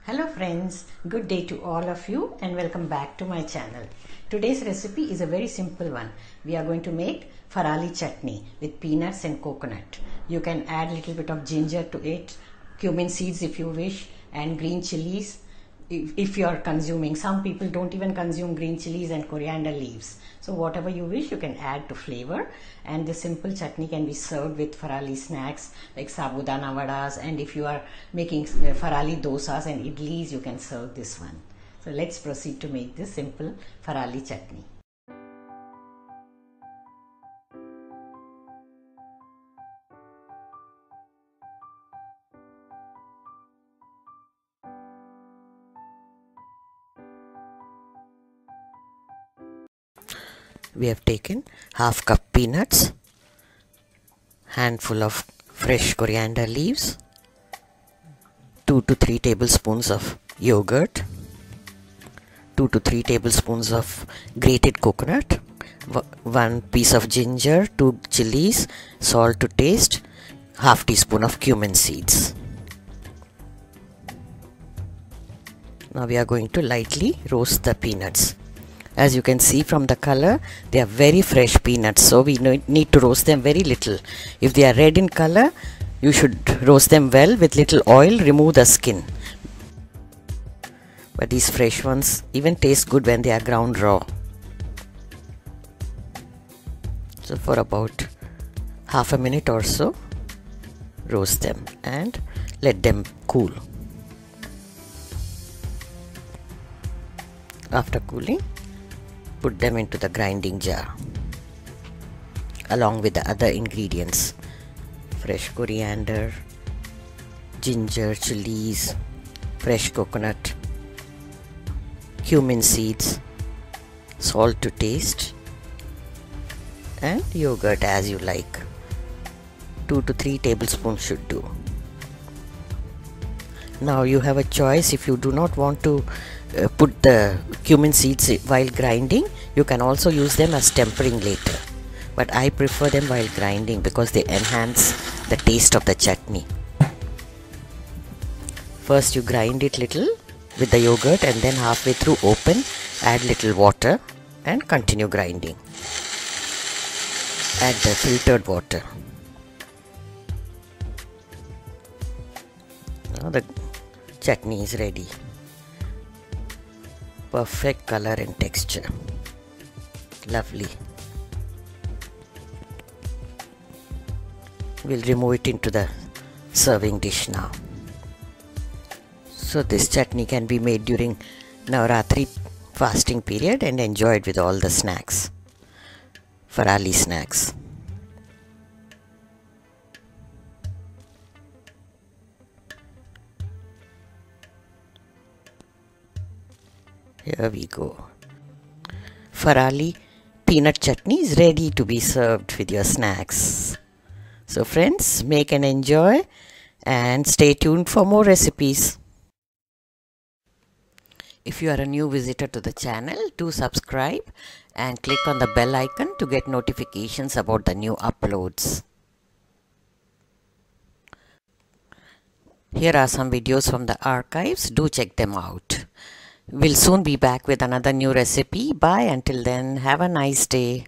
Hello friends, good day to all of you and welcome back to my channel. Today's recipe is a very simple one. We are going to make Farali chutney with peanuts and coconut. You can add a little bit of ginger to it, cumin seeds if you wish, and green chillies if you are consuming. Some people don't even consume green chillies and coriander leaves. So whatever you wish you can add to flavor, and this simple chutney can be served with Farali snacks like sabudana vadas, and if you are making Farali dosas and idlis you can serve this one. So let's proceed to make this simple Farali chutney. We have taken half cup peanuts, handful of fresh coriander leaves, 2 to 3 tablespoons of yogurt, 2 to 3 tablespoons of grated coconut, 1 piece of ginger, 2 chillies, salt to taste, half teaspoon of cumin seeds. Now we are going to lightly roast the peanuts. As you can see from the color, they are very fresh peanuts, so we need to roast them very little. If they are red in color, you should roast them well with little oil, remove the skin. But these fresh ones even taste good when they are ground raw. So for about half a minute or so, roast them and let them cool. After cooling, put them into the grinding jar along with the other ingredients: fresh coriander, ginger, chilies, fresh coconut, cumin seeds, salt to taste, and yogurt as you like. 2 to 3 tablespoons should do. Now you have a choice. If you do not want to put the cumin seeds while grinding, you can also use them as tempering later, but I prefer them while grinding because they enhance the taste of the chutney. First you grind it little with the yogurt, and then halfway through open, add little water and continue grinding. Add the filtered water. Now the chutney is ready. Perfect color and texture. Lovely. We'll remove it into the serving dish now. So this chutney can be made during Navratri fasting period and enjoyed with all the snacks, Farali snacks. Here we go. Farali peanut chutney is ready to be served with your snacks. So friends, make and enjoy, and stay tuned for more recipes. If you are a new visitor to the channel, do subscribe and click on the bell icon to get notifications about the new uploads. Here are some videos from the archives. Do check them out. We'll soon be back with another new recipe. Bye until then. Have a nice day.